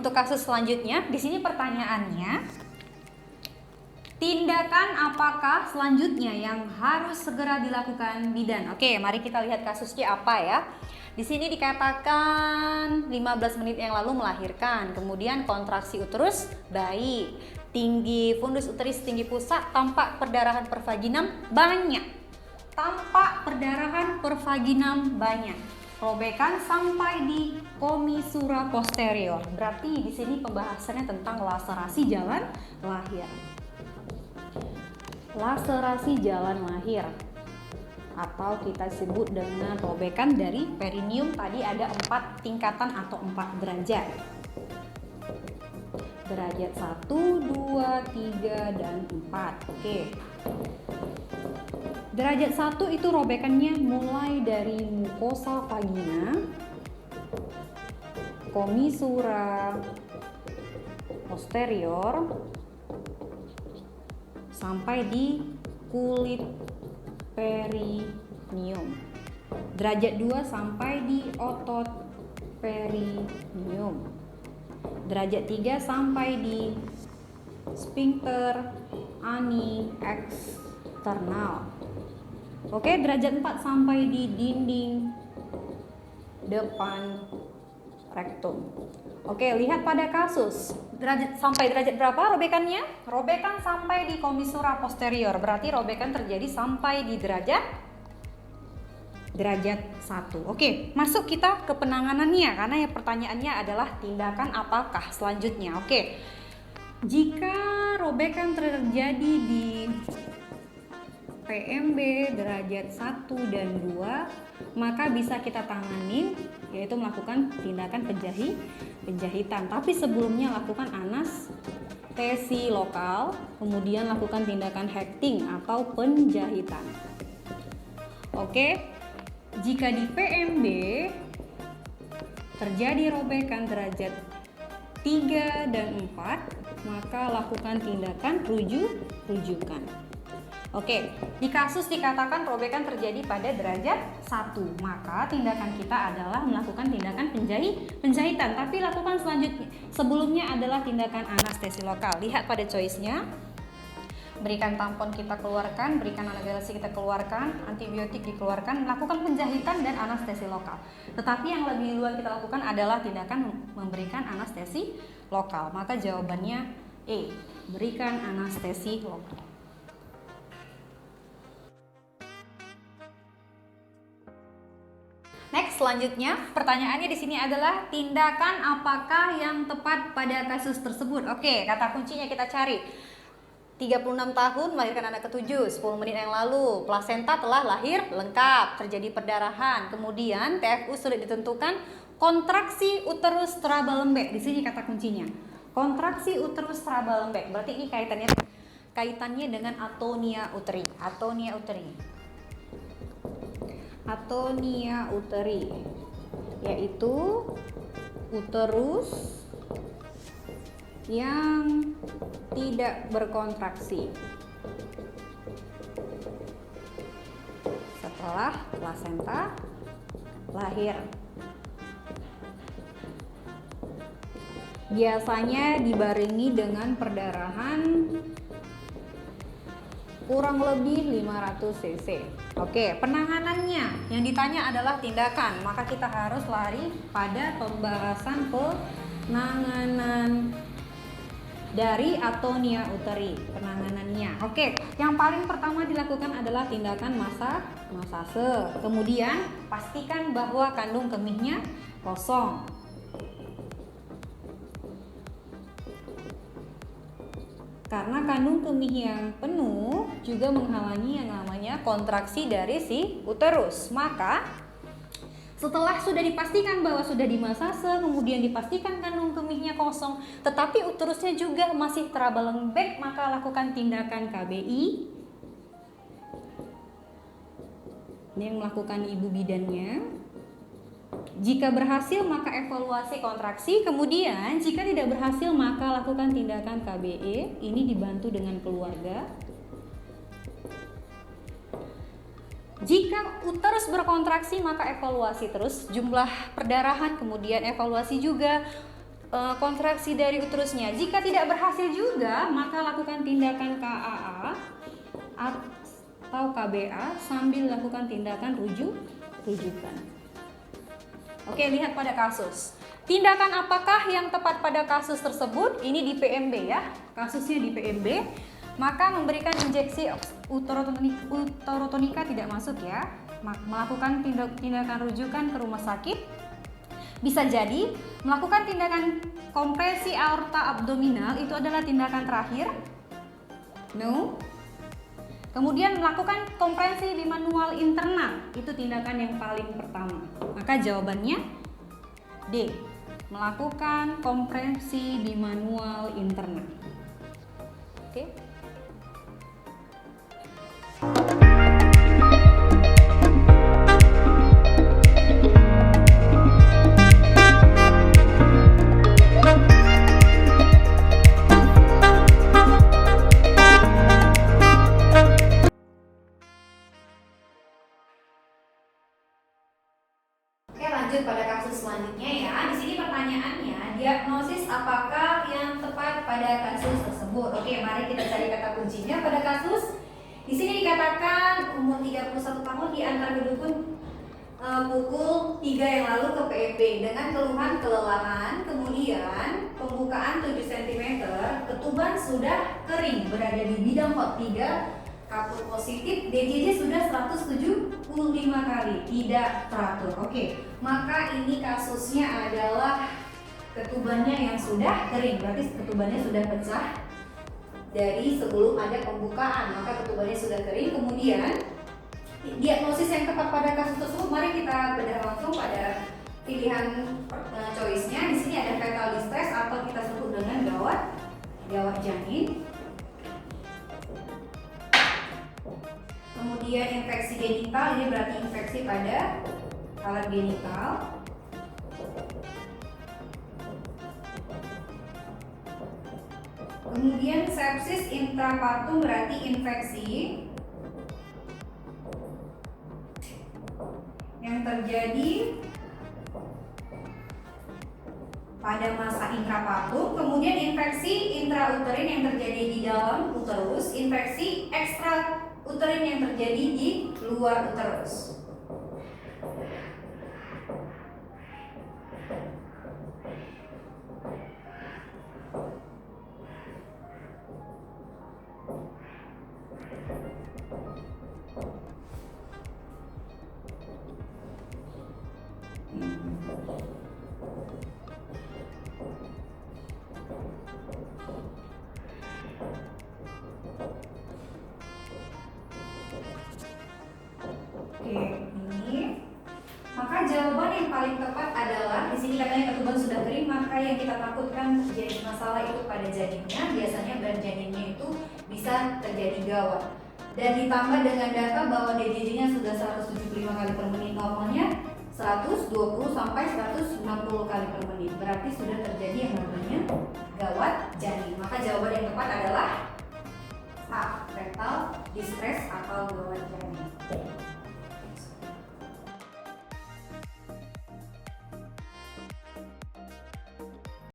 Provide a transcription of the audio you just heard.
Untuk kasus selanjutnya, di sini pertanyaannya, tindakan apakah selanjutnya yang harus segera dilakukan bidan? Oke, mari kita lihat kasusnya apa ya. Di sini dikatakan 15 menit yang lalu melahirkan, kemudian kontraksi uterus baik, tinggi fundus uteris, tinggi pusat, tampak perdarahan per vaginam banyak. Tampak perdarahan per vaginam banyak. Robekan sampai di komissura posterior. Berarti di sini pembahasannya tentang laserasi jalan lahir. Laserasi jalan lahir atau kita sebut dengan robekan dari perineum. Tadi ada 4 tingkatan atau 4 derajat. Derajat 1, 2, 3, dan 4. Oke. Derajat 1 itu robekannya mulai dari mukosa vagina, komissura posterior, sampai di kulit perineum. Derajat 2 sampai di otot perineum. Derajat 3 sampai di sphincter ani eksternal. Oke, derajat 4 sampai di dinding depan rektum. Oke, lihat pada kasus. Sampai derajat berapa robekannya? Robekan sampai di komissura posterior. Berarti robekan terjadi sampai di derajat 1. Oke, masuk kita ke penanganannya karena yang pertanyaannya adalah tindakan apakah selanjutnya. Oke. Jika robekan terjadi di PMB derajat 1 dan 2, maka bisa kita tanganin, yaitu melakukan tindakan penjahitan. Tapi sebelumnya lakukan anestesi lokal, kemudian lakukan tindakan hecting atau penjahitan. Oke, jika di PMB terjadi robekan derajat 3 dan 4, maka lakukan tindakan rujukan. Oke, di kasus dikatakan robekan terjadi pada derajat 1, maka tindakan kita adalah melakukan tindakan penjahitan. Tapi lakukan sebelumnya adalah tindakan anestesi lokal. Lihat pada choice-nya. Berikan tampon kita keluarkan, berikan analgesi kita keluarkan, antibiotik dikeluarkan, melakukan penjahitan dan anestesi lokal. Tetapi yang lebih duluan kita lakukan adalah tindakan memberikan anestesi lokal. Maka jawabannya E, berikan anestesi lokal. Next, selanjutnya pertanyaannya di sini adalah tindakan apakah yang tepat pada kasus tersebut. Oke, kata kuncinya kita cari. 36 tahun melahirkan anak ke-7, 10 menit yang lalu plasenta telah lahir lengkap, terjadi perdarahan, kemudian TFU sulit ditentukan, kontraksi uterus traba lembek. Di sini kata kuncinya. Kontraksi uterus traba lembek. Berarti ini kaitannya dengan atonia uteri. Atonia uteri, yaitu uterus yang tidak berkontraksi setelah plasenta lahir. Biasanya dibarengi dengan perdarahan kurang lebih 500 cc. Oke, penanganannya yang ditanya adalah tindakan, maka kita harus lari pada pembahasan penanganan dari atonia uteri. Penanganannya. Oke, yang paling pertama dilakukan adalah tindakan masase. Kemudian pastikan bahwa kandung kemihnya kosong. Karena kandung kemih yang penuh juga menghalangi yang namanya kontraksi dari si uterus. Maka setelah sudah dipastikan bahwa sudah dimasase, kemudian dipastikan kandung kemihnya kosong, tetapi uterusnya juga masih traba lembek, maka lakukan tindakan KBI. Ini yang melakukan ibu bidannya. Jika berhasil maka evaluasi kontraksi, kemudian jika tidak berhasil maka lakukan tindakan KBE. Ini dibantu dengan keluarga. Jika uterus berkontraksi maka evaluasi terus jumlah perdarahan, kemudian evaluasi juga kontraksi dari uterusnya. Jika tidak berhasil juga, maka lakukan tindakan KAA atau KBA sambil lakukan tindakan rujukan. Oke, lihat pada kasus. Tindakan apakah yang tepat pada kasus tersebut? Ini di PMB ya, kasusnya di PMB. Maka memberikan injeksi uterotonika tidak masuk ya. Melakukan tindakan rujukan ke rumah sakit. Bisa jadi melakukan tindakan kompresi aorta abdominal itu adalah tindakan terakhir. No. Kemudian melakukan kompresi bimanual internal itu tindakan yang paling pertama. Maka jawabannya D. Melakukan kompresi bimanual internal. Oke. Lanjut pada kasus selanjutnya ya. Di sini pertanyaannya, diagnosis apakah yang tepat pada kasus tersebut? Oke, mari kita cari kata kuncinya pada kasus. Di sini dikatakan umur 31 tahun diantar ke dukun pukul 3 yang lalu ke PMB dengan keluhan kelelahan, kemudian pembukaan 7 cm, ketuban sudah kering, berada di bidang hot 3, kapur positif, DJJ sudah 175 kali, tidak teratur. Oke, maka ini kasusnya adalah ketubannya yang sudah kering, berarti ketubannya sudah pecah dari sebelum ada pembukaan, maka ketubannya sudah kering. Kemudian diagnosis yang tepat pada kasus tersebut, mari kita bedah langsung pada pilihan choice-nya. Di sini ada fetal distress atau kita sebut dengan gawat janin. Kemudian infeksi genital, ini berarti infeksi pada alat genital. Kemudian sepsis intrapartum berarti infeksi yang terjadi pada masa intrapartum. Kemudian infeksi intrauterin yang terjadi di dalam uterus, infeksi ekstra uterin yang terjadi di luar uterus. Maka jawaban yang paling tepat adalah, di sini katanya ketuban sudah kering, maka yang kita takutkan terjadi masalah itu pada janinnya. Biasanya berat janinnya itu bisa terjadi gawat. Dan ditambah dengan data bahwa DJJ-nya sudah 175 kali per menit, normalnya 120 sampai 160 kali per menit. Berarti sudah terjadi yang namanya gawat janin. Maka jawaban yang tepat adalah A, fetal distress atau gawat janin.